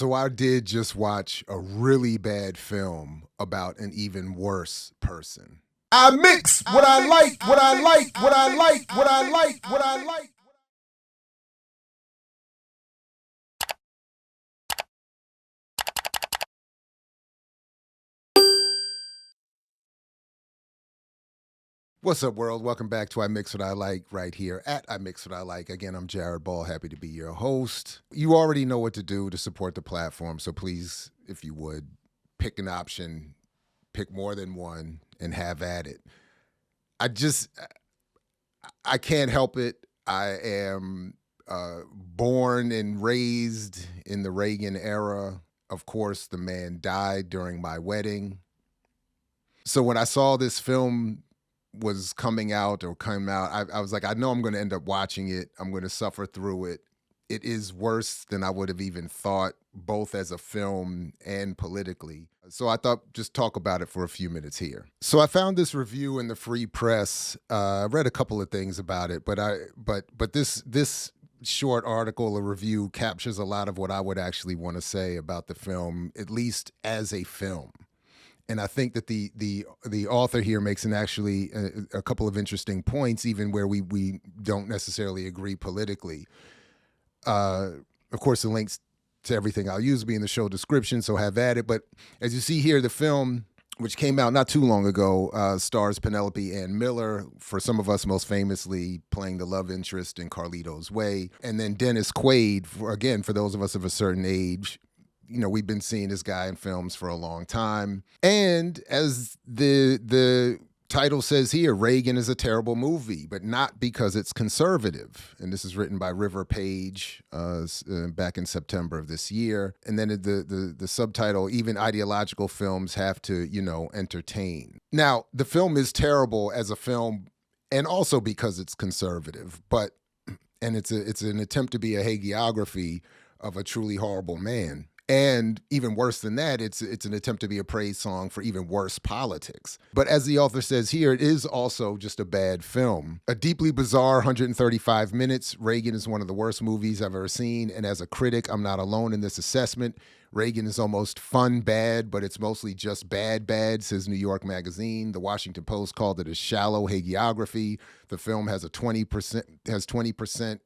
So I did just watch a really bad film about an even worse person. I mix what I like, what I like, what I like, what I like, what I like. What's up, world? Welcome back to I Mix What I Like right here at I Mix What I Like. Again, I'm Jared Ball, happy to be your host. You already know what to do to support the platform, so please, if you would, pick an option, pick more than one, and have at it. I can't help it. I am born and raised in the Reagan era. Of course, the man died during my wedding. So when I saw this film was coming out, I was like, I know I'm going to end up watching it. I'm going to suffer through it. It is worse than I would have even thought, both as a film and politically. So I thought just talk about it for a few minutes here. So I found this review in the Free Press. I read a couple of things about it, but this short article, a review, captures a lot of what I would actually want to say about the film, at least as a film. And I think that the author here makes a couple of interesting points, even where we don't necessarily agree politically. Of course, the links to everything I'll use will be in the show description, so have at it. But as you see here, the film, which came out not too long ago, stars Penelope Ann Miller, for some of us most famously playing the love interest in Carlito's Way, and then Dennis Quaid, for those of us of a certain age. You know, we've been seeing this guy in films for a long time. And as the title says here, Reagan is a terrible movie, but not because it's conservative. And this is written by River Page back in September of this year. And then the subtitle, even ideological films have to, entertain. Now, the film is terrible as a film, and also because it's conservative, and it's an attempt to be a hagiography of a truly horrible man. And even worse than that, it's an attempt to be a praise song for even worse politics. But as the author says here, it is also just a bad film. A deeply bizarre 135 minutes. Reagan is one of the worst movies I've ever seen. And as a critic, I'm not alone in this assessment. Reagan is almost fun bad, but it's mostly just bad, says New York Magazine. The Washington Post called it a shallow hagiography. The film has 20%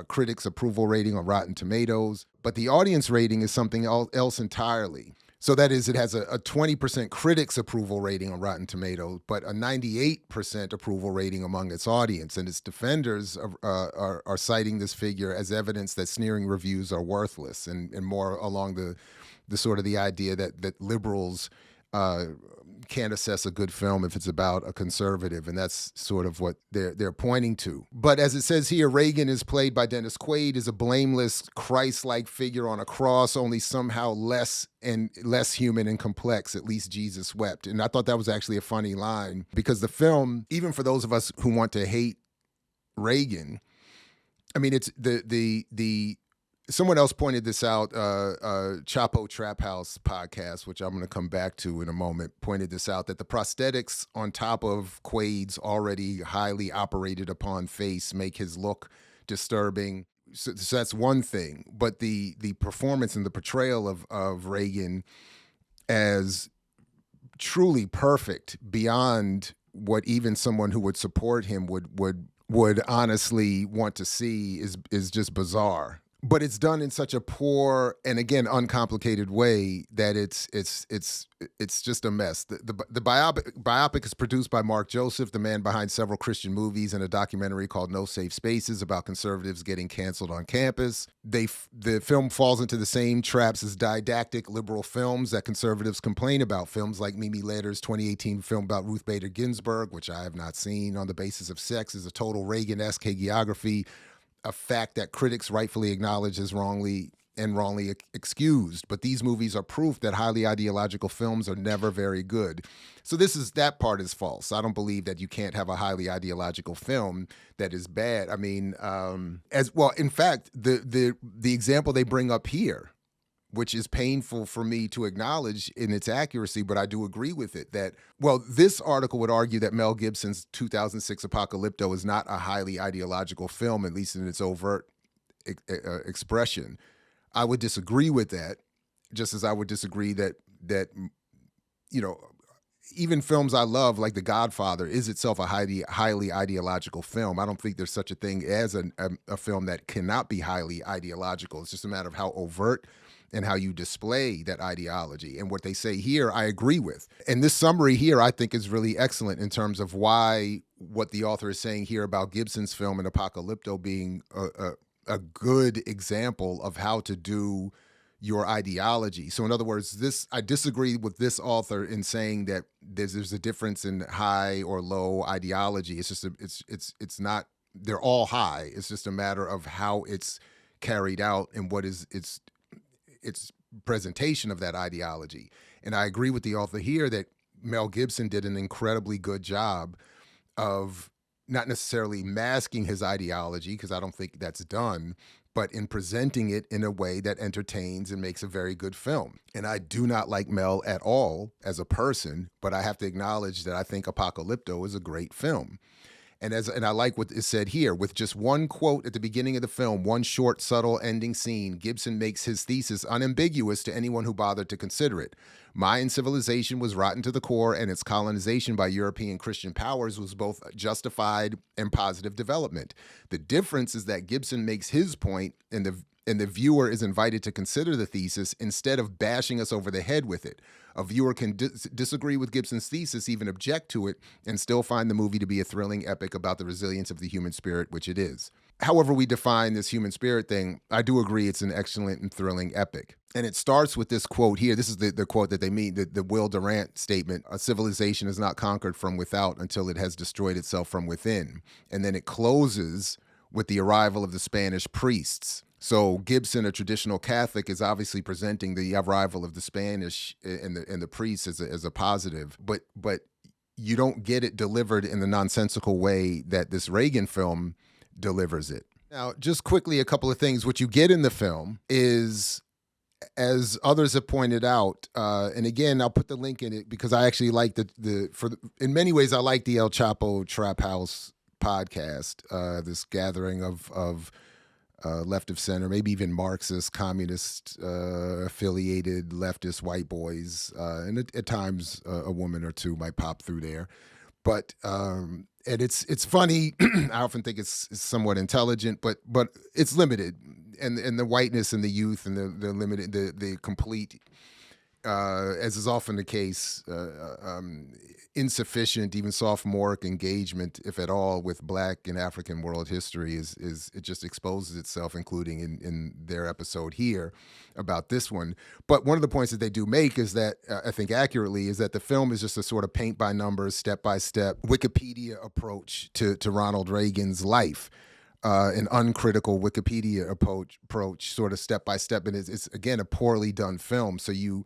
critics' approval rating on Rotten Tomatoes, but the audience rating is something else entirely. So that is, it has a 20% critics' approval rating on Rotten Tomatoes, but a 98% approval rating among its audience. And its defenders are citing this figure as evidence that sneering reviews are worthless, and more along the sort of the idea that liberals can't assess a good film if it's about a conservative, and that's sort of what they're pointing to. But as it says here, Reagan is played by Dennis Quaid, is a blameless, Christ-like figure on a cross, only somehow less human and complex. At least Jesus wept. And I thought that was actually a funny line, because the film, even for those of us who want to hate Reagan, I mean, it's the someone else pointed this out, Chapo Trap House podcast, which I'm going to come back to in a moment, pointed this out, that the prosthetics on top of Quaid's already highly operated upon face make his look disturbing. So that's one thing. But the performance and the portrayal of Reagan as truly perfect, beyond what even someone who would support him would honestly want to see, is just bizarre. But it's done in such a poor and, again, uncomplicated way that it's just a mess. The biopic is produced by Mark Joseph, the man behind several Christian movies and a documentary called No Safe Spaces about conservatives getting canceled on campus. The film falls into the same traps as didactic liberal films that conservatives complain about. Films like Mimi Leder's 2018 film about Ruth Bader Ginsburg, which I have not seen, on the basis of sex, is a total Reagan-esque hagiography, a fact that critics rightfully acknowledge as wrongly excused. But these movies are proof that highly ideological films are never very good. So that part is false. I don't believe that you can't have a highly ideological film that is bad. I mean, in fact, the example they bring up here, which is painful for me to acknowledge in its accuracy, but I do agree with it, this article would argue that Mel Gibson's 2006 Apocalypto is not a highly ideological film, at least in its overt expression. I would disagree with that, just as I would disagree that you know, even films I love, like The Godfather, is itself a highly ideological film. I don't think there's such a thing as a film that cannot be highly ideological. It's just a matter of how overt and how you display that ideology. And what they say here, I agree with. And this summary here, I think, is really excellent in terms of why what the author is saying here about Gibson's film and Apocalypto being a good example of how to do your ideology. So in other words, I disagree with this author in saying that there's a difference in high or low ideology. It's just it's not, they're all high. It's just a matter of how it's carried out and what is its presentation of that ideology. And I agree with the author here that Mel Gibson did an incredibly good job of not necessarily masking his ideology, because I don't think that's done, but in presenting it in a way that entertains and makes a very good film. And I do not like Mel at all as a person, but I have to acknowledge that I think Apocalypto is a great film. And I like what is said here. With just one quote at the beginning of the film, one short, subtle ending scene, Gibson makes his thesis unambiguous to anyone who bothered to consider it. Mayan civilization was rotten to the core, and its colonization by European Christian powers was both justified and positive development. The difference is that Gibson makes his point, and the viewer is invited to consider the thesis instead of bashing us over the head with it. A viewer can disagree with Gibson's thesis, even object to it, and still find the movie to be a thrilling epic about the resilience of the human spirit, which it is. However we define this human spirit thing, I do agree it's an excellent and thrilling epic. And it starts with this quote here. This is the quote that they mean, the Will Durant statement: "A civilization is not conquered from without until it has destroyed itself from within." And then it closes with the arrival of the Spanish priests. So Gibson, a traditional Catholic, is obviously presenting the arrival of the Spanish and the priests as a positive, but you don't get it delivered in the nonsensical way that this Reagan film delivers it. Now, just quickly, a couple of things. What you get in the film is, as others have pointed out, and again, I'll put the link in it because I actually like in many ways, I like the El Chapo Trap House podcast, this gathering of left of center, maybe even Marxist, communist affiliated leftist white boys, and at times a woman or two might pop through there. But and it's funny. I often think it's somewhat intelligent, but it's limited, and the whiteness and the youth and the limited, the complete, as is often the case, insufficient, even sophomoric engagement, if at all, with Black and African world history is it just exposes itself, including in their episode here about this one. But one of the points that they do make is that, I think accurately, is that the film is just a sort of paint by numbers, step by step Wikipedia approach to Ronald Reagan's life. An uncritical Wikipedia approach, sort of step by step, and it's again a poorly done film. So you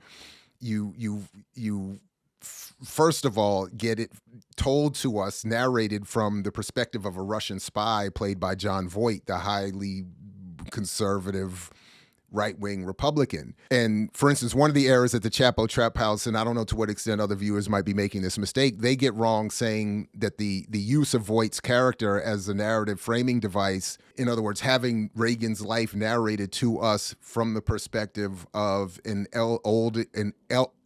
first of all get it told to us, narrated from the perspective of a Russian spy played by John Voight, the highly conservative right-wing Republican. And for instance, one of the errors at the Chapo Trap House, and I don't know to what extent other viewers might be making this mistake, they get wrong saying that the use of Voight's character as a narrative framing device, in other words, having Reagan's life narrated to us from the perspective of an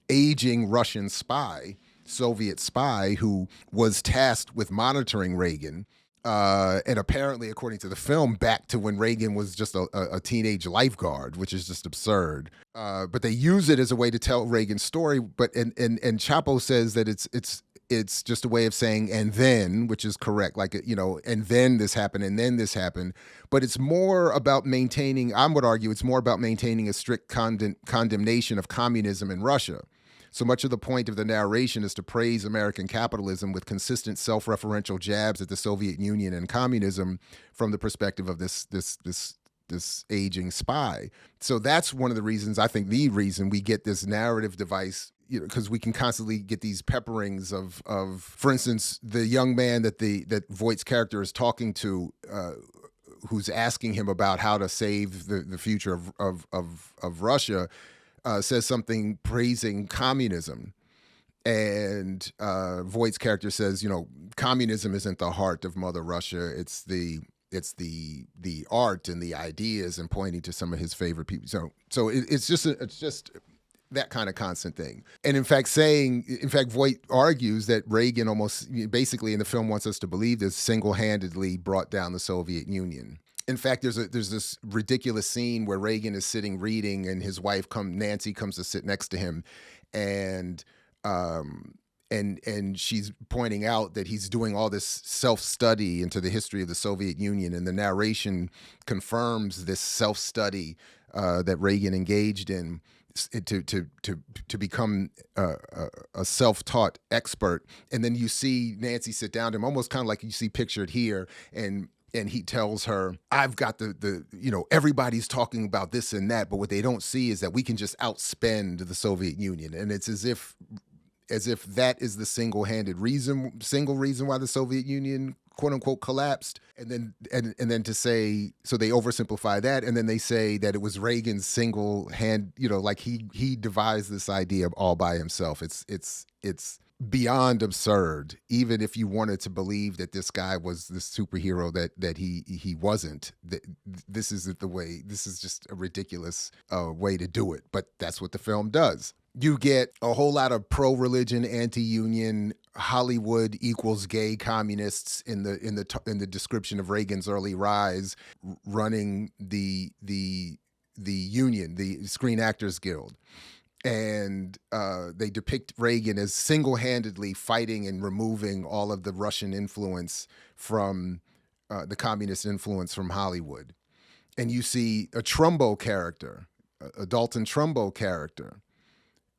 aging Russian spy, Soviet spy, who was tasked with monitoring Reagan, and apparently, according to the film, back to when Reagan was just a teenage lifeguard, which is just absurd. But they use it as a way to tell Reagan's story. But and Chapo says that it's just a way of saying "and then," which is correct. Like, and then this happened, and then this happened. But it's more about maintaining. I would argue it's more about maintaining a strict condemnation of communism in Russia. So much of the point of the narration is to praise American capitalism with consistent self-referential jabs at the Soviet Union and communism from the perspective of this aging spy. So that's one of the reasons, I think the reason we get this narrative device, because we can constantly get these pepperings of, for instance, the young man that Voight's character is talking to, who's asking him about how to save the future of Russia. Says something praising communism, and Voight's character says, communism isn't the heart of Mother Russia. It's the It's the art and the ideas and pointing to some of his favorite people. So it's just that kind of constant thing. And in fact, Voight argues that Reagan almost basically in the film wants us to believe this single-handedly brought down the Soviet Union. In fact, there's this ridiculous scene where Reagan is sitting reading, and his wife Nancy comes to sit next to him, and she's pointing out that he's doing all this self-study into the history of the Soviet Union, and the narration confirms this self-study that Reagan engaged in to become a self-taught expert. And then you see Nancy sit down to him, almost kind of like you see pictured here, and he tells her, I've got the everybody's talking about this and that, but what they don't see is that we can just outspend the Soviet Union. And it's as if that is the single reason why the Soviet Union, quote unquote, collapsed. And then to say, so they oversimplify that, and then they say that it was Reagan's single hand, like he devised this idea all by himself. It's beyond absurd, even if you wanted to believe that this guy was the superhero that he wasn't. This isn't the way. This is just a ridiculous way to do it, but that's what the film does. You get a whole lot of pro-religion, anti-union, Hollywood equals gay communists in the description of Reagan's early rise, running the union, the Screen Actors Guild. And they depict Reagan as single-handedly fighting and removing all of the Russian influence from the communist influence from Hollywood. And you see a Trumbo character, a Dalton Trumbo character,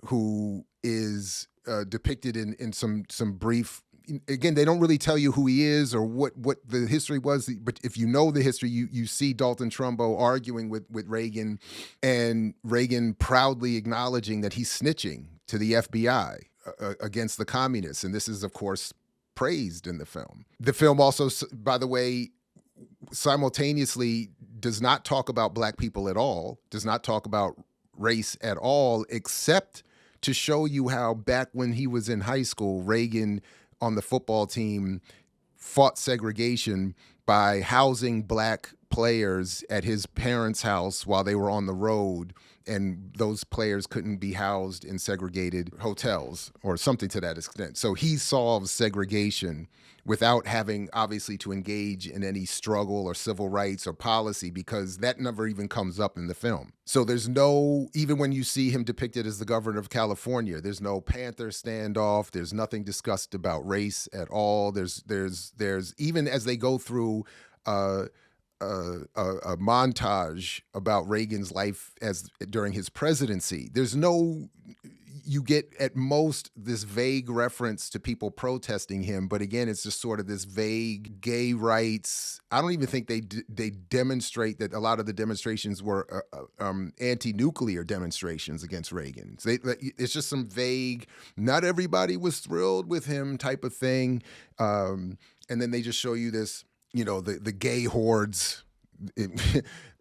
who is depicted in some brief. Again, they don't really tell you who he is or what the history was, but if you know the history, you see Dalton Trumbo arguing with Reagan, and Reagan proudly acknowledging that he's snitching to the FBI against the communists, and this is, of course, praised in the film. The film also, by the way, simultaneously does not talk about black people at all, does not talk about race at all, except to show you how back when he was in high school, Reagan on the football team fought segregation by housing black players at his parents' house while they were on the road, and those players couldn't be housed in segregated hotels or something to that extent. So he solves segregation without having, obviously, to engage in any struggle or civil rights or policy, because that never even comes up in the film. So there's no, even when you see him depicted as the governor of California, there's no Panther standoff. There's nothing discussed about race at all. There's even as they go through a montage about Reagan's life during his presidency, you get at most this vague reference to people protesting him, but again, it's just sort of this vague gay rights. I don't even think they demonstrate that. A lot of the demonstrations were anti-nuclear demonstrations against Reagan. It's just some vague, not everybody was thrilled with him type of thing, and then they just show you this, the gay hordes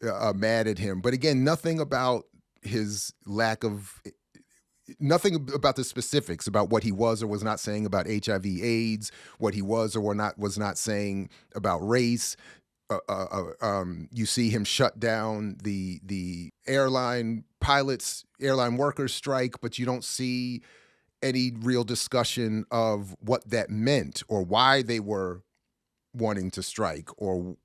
mad at him. But again, nothing about his nothing about the specifics about what he was or was not saying about HIV/AIDS, what he was or was not saying about race. You see him shut down the airline workers strike, but you don't see any real discussion of what that meant or why they were wanting to strike, or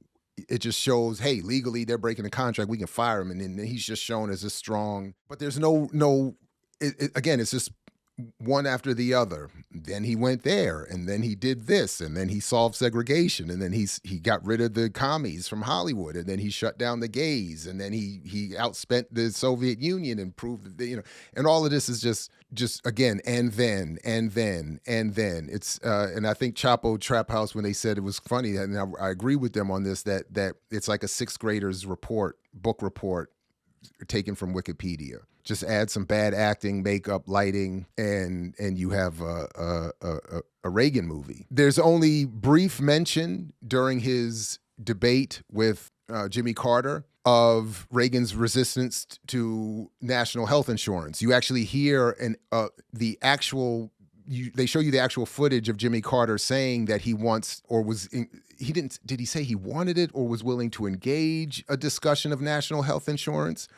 it just shows, hey, legally they're breaking the contract, we can fire him, and then he's just shown as a strong. But there's no. Again, it's just one after the other. Then he went there, and then he did this, and then he solved segregation, and then he got rid of the commies from Hollywood, and then he shut down the gays, and then he outspent the Soviet Union and proved that, and all of this is just again, and then. It's and I think Chapo Trap House, when they said, it was funny, and I agree with them on this, that it's like a sixth grader's book report taken from Wikipedia. Just add some bad acting, makeup, lighting, and you have a Reagan movie. There's only brief mention during his debate with Jimmy Carter of Reagan's resistance to national health insurance. You actually hear they show you the actual footage of Jimmy Carter saying that he wants, or he didn't, did he say he wanted it or was willing to engage a discussion of national health insurance?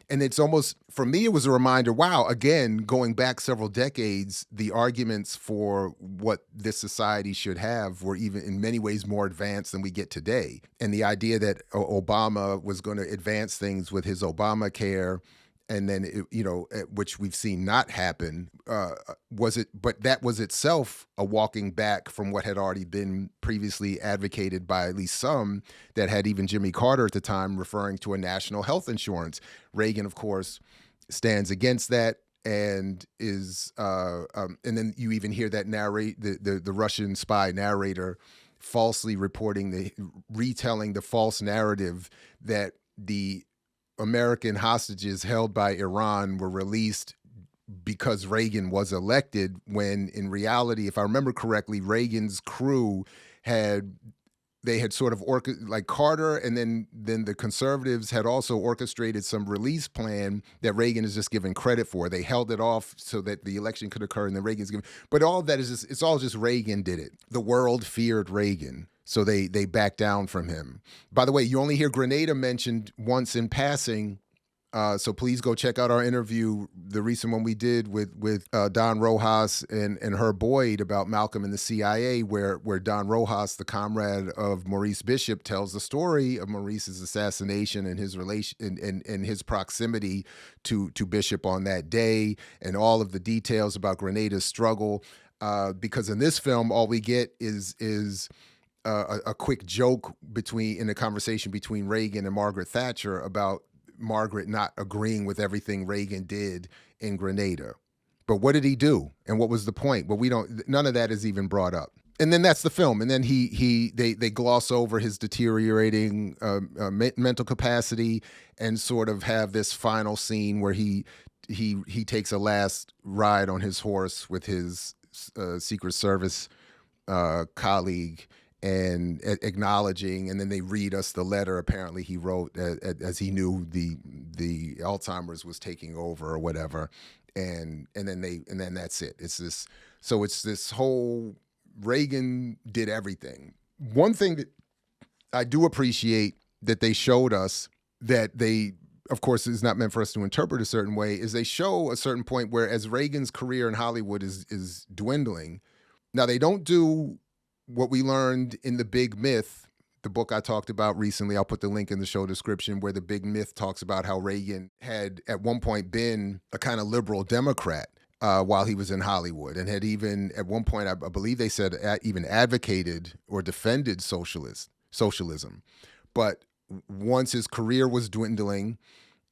And it's almost, for me, it was a reminder, wow, again, going back several decades, the arguments for what this society should have were even in many ways more advanced than we get today. And the idea that Obama was going to advance things with his Obamacare, and then, which we've seen not happen, but that was itself a walking back from what had already been previously advocated by at least some that had even Jimmy Carter at the time referring to a national health insurance. Reagan, of course, stands against that and is, and then you even hear that the Russian spy narrator falsely retelling the false narrative that the American hostages held by Iran were released because Reagan was elected, when in reality, if I remember correctly, Reagan's crew had sort of like Carter, and then the conservatives had also orchestrated some release plan that Reagan is just given credit for. They held it off so that the election could occur, and then Reagan's given. But all of that is just, it's all just Reagan did it. The world feared Reagan, so they backed down from him. By the way, you only hear Grenada mentioned once in passing. So please go check out our interview, the recent one we did with Don Rojas and Herb Boyd about Malcolm and the CIA, where Don Rojas, the comrade of Maurice Bishop, tells the story of Maurice's assassination and his relation and his proximity to Bishop on that day, and all of the details about Grenada's struggle. Because in this film, all we get is a quick joke in a conversation between Reagan and Margaret Thatcher about Margaret not agreeing with everything Reagan did in Grenada. But what did he do? And what was the point? Well, none of that is even brought up. And then that's the film. And then they gloss over his deteriorating mental capacity and sort of have this final scene where he takes a last ride on his horse with his Secret Service colleague, and acknowledging, and then they read us the letter apparently he wrote as he knew the Alzheimer's was taking over or whatever, and then that's it. It's this whole Reagan did everything. One thing that I do appreciate that they showed us, that they, of course, is not meant for us to interpret a certain way, is they show a certain point where as Reagan's career in Hollywood is dwindling. Now, they don't do what we learned in The Big Myth, the book I talked about recently. I'll put the link in the show description, where The Big Myth talks about how Reagan had at one point been a kind of liberal Democrat while he was in Hollywood, and had even at one point, I believe they said, even advocated or defended socialism. But once his career was dwindling,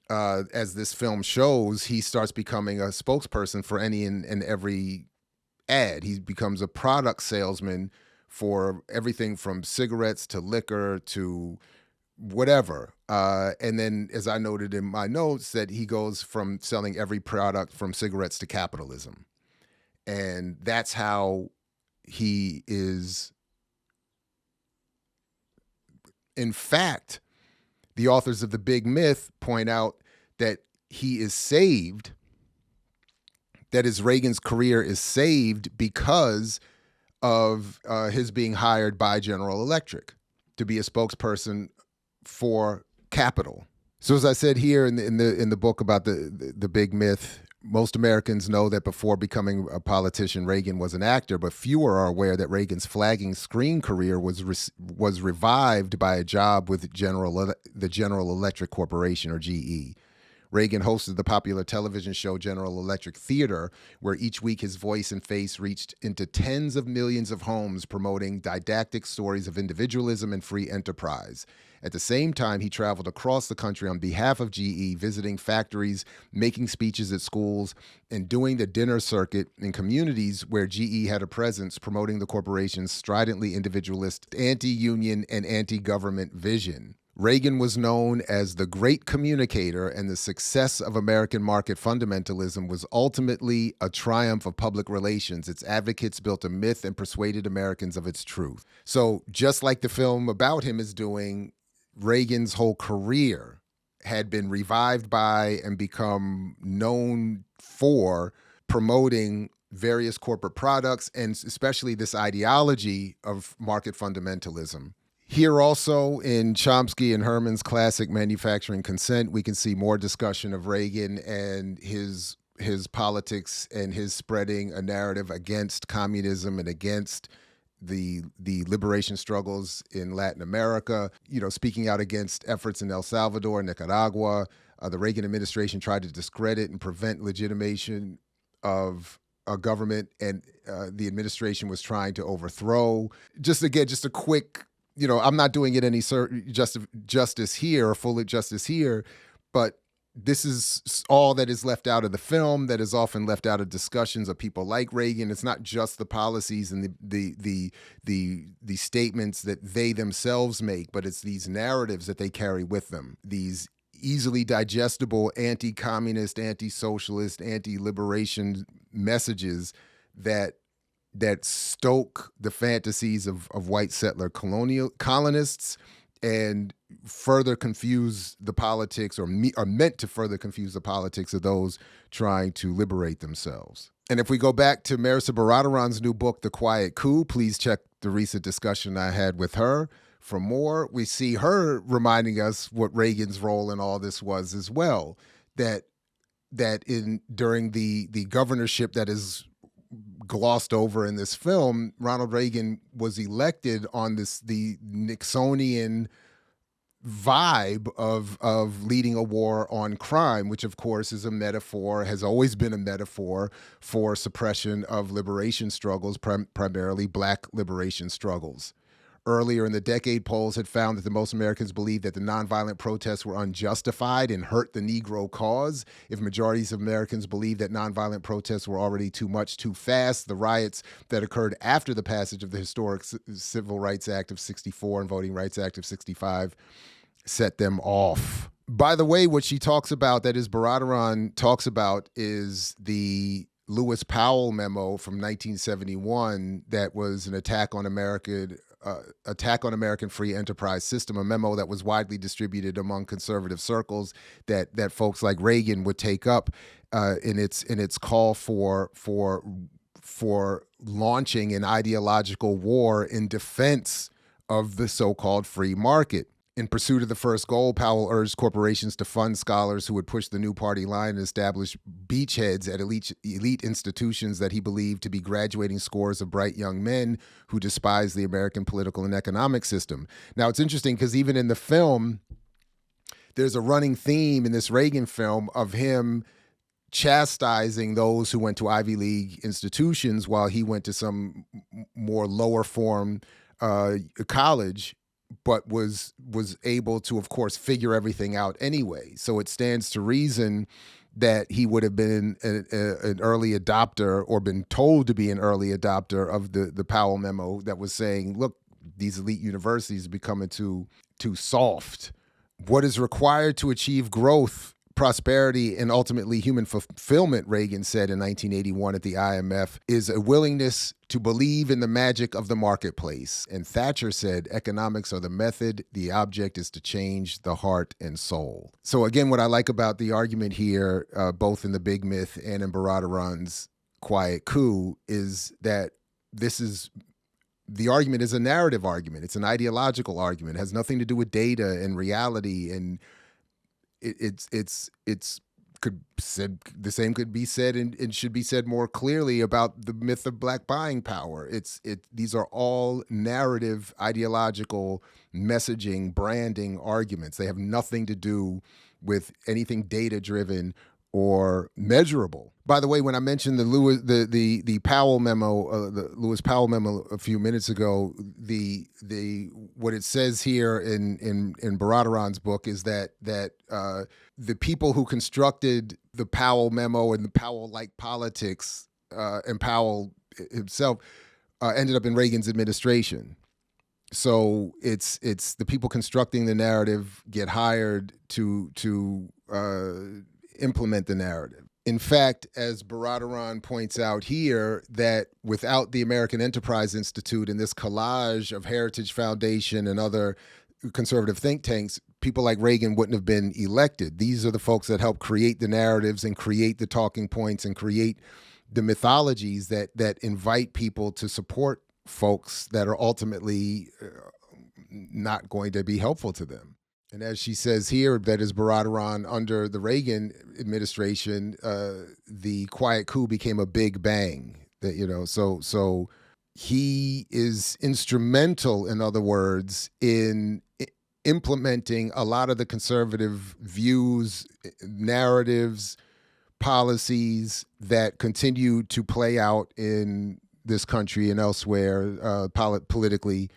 as this film shows, he starts becoming a spokesperson for any and every ad. He becomes a product salesman for everything from cigarettes to liquor to whatever. And then, as I noted in my notes, that he goes from selling every product from cigarettes to capitalism. And that's how he is. In fact, the authors of The Big Myth point out that he is saved, that is, Reagan's career is saved because of his being hired by General Electric to be a spokesperson for capital. So, as I said here in the book about the Big Myth, most Americans know that before becoming a politician, Reagan was an actor, but fewer are aware that Reagan's flagging screen career was revived by a job with the General Electric Corporation, or GE. Reagan hosted the popular television show General Electric Theater, where each week his voice and face reached into tens of millions of homes, promoting didactic stories of individualism and free enterprise. At the same time, he traveled across the country on behalf of GE, visiting factories, making speeches at schools, and doing the dinner circuit in communities where GE had a presence, promoting the corporation's stridently individualist, anti-union, and anti-government vision. Reagan was known as the great communicator, and the success of American market fundamentalism was ultimately a triumph of public relations. Its advocates built a myth and persuaded Americans of its truth. So just like the film about him is doing, Reagan's whole career had been revived by and become known for promoting various corporate products, and especially this ideology of market fundamentalism. Here also in Chomsky and Herman's classic Manufacturing Consent, we can see more discussion of Reagan and his politics and his spreading a narrative against communism and against the liberation struggles in Latin America, speaking out against efforts in El Salvador, Nicaragua. The Reagan administration tried to discredit and prevent legitimation of a government, and the administration was trying to overthrow. Just a quick, I'm not doing it any justice here or full justice here, but this is all that is left out of the film, that is often left out of discussions of people like Reagan. It's not just the policies and the statements that they themselves make, but it's these narratives that they carry with them. These easily digestible anti-communist, anti-socialist, anti-liberation messages that stoke the fantasies of white settler colonists and further confuse the politics, or are meant to further confuse the politics of those trying to liberate themselves. And if we go back to Mehrsa Baradaran's new book, The Quiet Coup, please check the recent discussion I had with her for more. We see her reminding us what Reagan's role in all this was as well, that during the governorship that is glossed over in this film, Ronald Reagan was elected on the Nixonian vibe of leading a war on crime, which of course is a metaphor, has always been a metaphor for suppression of liberation struggles, primarily Black liberation struggles. Earlier in the decade, polls had found that the most Americans believed that the nonviolent protests were unjustified and hurt the Negro cause. If majorities of Americans believed that nonviolent protests were already too much, too fast, the riots that occurred after the passage of the historic Civil Rights Act of 64 and Voting Rights Act of 65 set them off. By the way, what she talks about, that is Baradaran talks about, is the Lewis Powell memo from 1971 that was an attack on American free enterprise system, a memo that was widely distributed among conservative circles that folks like Reagan would take up in its call for launching an ideological war in defense of the so-called free market. In pursuit of the first goal, Powell urged corporations to fund scholars who would push the new party line and establish beachheads at elite institutions that he believed to be graduating scores of bright young men who despise the American political and economic system. Now, it's interesting because even in the film, there's a running theme in this Reagan film of him chastising those who went to Ivy League institutions while he went to some more lower form college, but was able to, of course, figure everything out anyway. So it stands to reason that he would have been an early adopter, or been told to be an early adopter of the Powell memo that was saying, look, these elite universities are becoming too soft. What is required to achieve growth, prosperity, and ultimately human fulfillment, Reagan said in 1981 at the IMF, is a willingness to believe in the magic of the marketplace. And Thatcher said, economics are the method, the object is to change the heart and soul. So again, what I like about the argument here, both in The Big Myth and in Baradaran's Quiet Coup, is that the argument is a narrative argument. It's an ideological argument. It has nothing to do with data and reality, and the same could be said and should be said more clearly about the myth of Black buying power. These are all narrative, ideological, messaging, branding arguments. They have nothing to do with anything data-driven or measurable. By the way, when I mentioned the Powell memo, the Lewis Powell memo a few minutes ago, what it says here in Baradaran's book is that the people who constructed the Powell memo and the Powell-like politics, and Powell himself, ended up in Reagan's administration. So it's the people constructing the narrative get hired to implement the narrative. In fact, as Baradaran points out here, that without the American Enterprise Institute and this collage of Heritage Foundation and other conservative think tanks, people like Reagan wouldn't have been elected. These are the folks that help create the narratives and create the talking points and create the mythologies that invite people to support folks that are ultimately not going to be helpful to them. And as she says here, that is Baradaran, under the Reagan administration, the quiet coup became a big bang. That, you know, so he is instrumental, in other words, in implementing a lot of the conservative views, narratives, policies that continue to play out in this country and elsewhere politically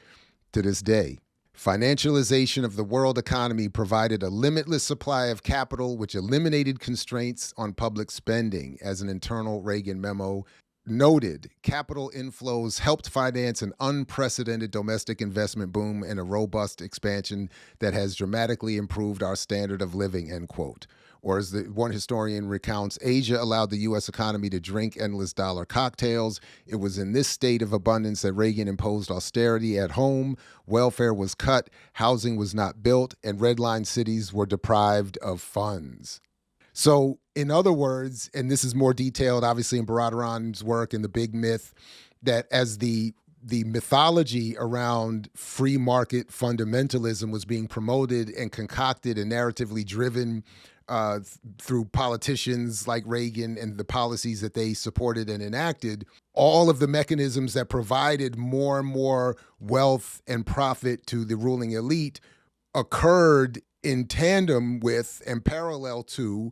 to this day. Financialization of the world economy provided a limitless supply of capital, which eliminated constraints on public spending. As an internal Reagan memo noted, capital inflows helped finance an unprecedented domestic investment boom and a robust expansion that has dramatically improved our standard of living, end quote. Or as the one historian recounts, Asia allowed the U.S. economy to drink endless dollar cocktails. It was in this state of abundance that Reagan imposed austerity at home. Welfare was cut, housing was not built, and redline cities were deprived of funds. So, in other words, and this is more detailed, obviously, in Baradaran's work in The Big Myth, that as the mythology around free market fundamentalism was being promoted and concocted and narratively driven through politicians like Reagan and the policies that they supported and enacted, all of the mechanisms that provided more and more wealth and profit to the ruling elite occurred in tandem with and parallel to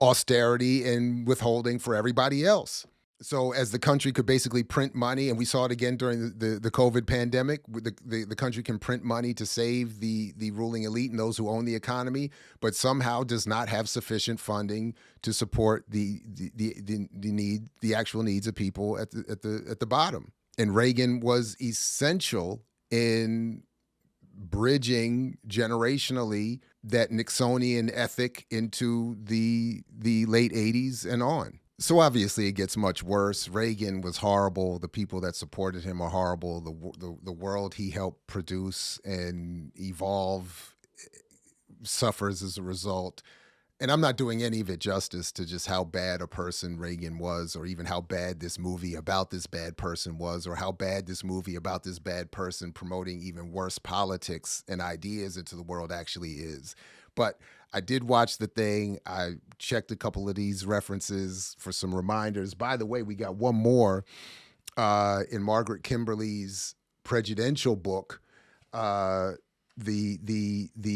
austerity and withholding for everybody else. So as the country could basically print money, and we saw it again during the COVID pandemic, the country can print money to save the ruling elite and those who own the economy, but somehow does not have sufficient funding to support the actual needs of people at the bottom. And Reagan was essential in bridging generationally that Nixonian ethic into the late 80s and on. So obviously it gets much worse. Reagan was horrible. The people that supported him are horrible. The world he helped produce and evolve suffers as a result. And I'm not doing any of it justice to just how bad a person Reagan was, or even how bad this movie about this bad person was, or how bad this movie about this bad person promoting even worse politics and ideas into the world actually is. But I did watch the thing. I checked a couple of these references for some reminders. By the way, we got one more in Margaret Kimberly's Prejudential book. The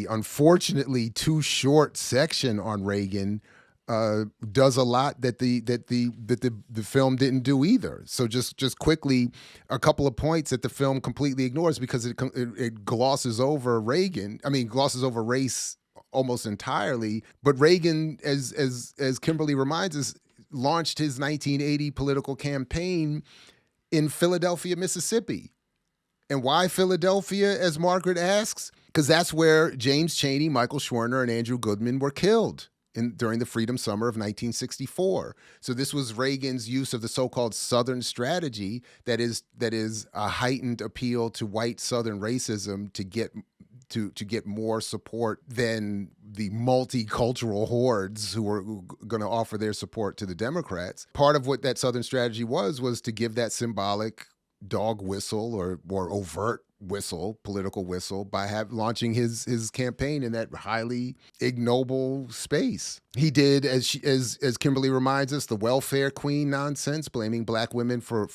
unfortunately too short section on Reagan does a lot that the film didn't do either. So just quickly, a couple of points that the film completely ignores because it glosses over Reagan. I mean, glosses over race almost entirely. But Reagan, as Kimberly reminds us, launched his 1980 political campaign in Philadelphia, Mississippi. And why Philadelphia, as Margaret asks? Because that's where James Chaney, Michael Schwerner, and Andrew Goodman were killed during the Freedom Summer of 1964. So this was Reagan's use of the so-called Southern strategy that is a heightened appeal to white Southern racism to get more support than the multicultural hordes who were going to offer their support to the Democrats. Part of what that Southern strategy was to give that symbolic dog whistle or overt whistle, political whistle, by launching his campaign in that highly ignoble space. He did, as Kimberly reminds us, the welfare queen nonsense, blaming black women for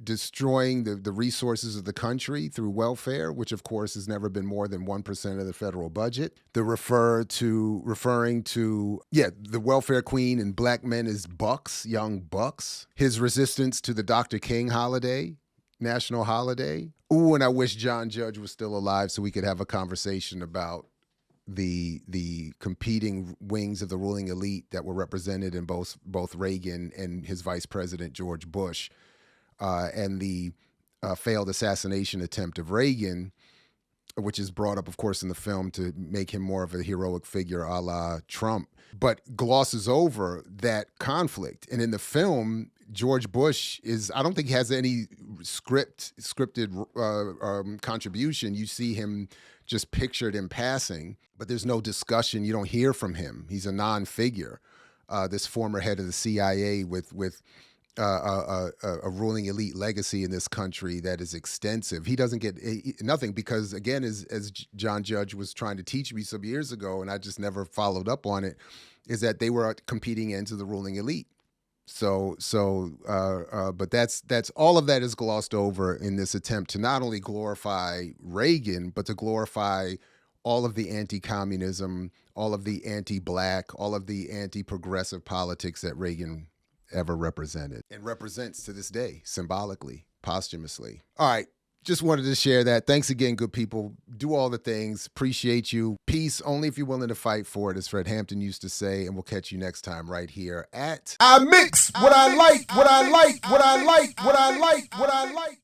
destroying the resources of the country through welfare, which of course has never been more than 1% of the federal budget. Referring to the welfare queen and black men as bucks, young bucks. His resistance to the Dr. King holiday, national holiday. Ooh, and I wish John Judge was still alive so we could have a conversation about the competing wings of the ruling elite that were represented in both Reagan and his vice president George Bush, and the failed assassination attempt of Reagan, which is brought up, of course, in the film to make him more of a heroic figure a la Trump, but glosses over that conflict. And in the film, George Bush I don't think he has any scripted contribution. You see him just pictured in passing, but there's no discussion. You don't hear from him. He's a non-figure. This former head of the CIA with a ruling elite legacy in this country that is extensive. He doesn't get nothing because, again, as John Judge was trying to teach me some years ago, and I just never followed up on it, is that they were competing ends of the ruling elite. But that's all of that is glossed over in this attempt to not only glorify Reagan, but to glorify all of the anti-communism, all of the anti-black, all of the anti-progressive politics that Reagan ever represented and represents to this day, symbolically, posthumously. All right. Just wanted to share that. Thanks again, good people. Do all the things. Appreciate you. Peace only if you're willing to fight for it, as Fred Hampton used to say. And we'll catch you next time right here at I mix what I like, what I like, what I like, what I like, what I like.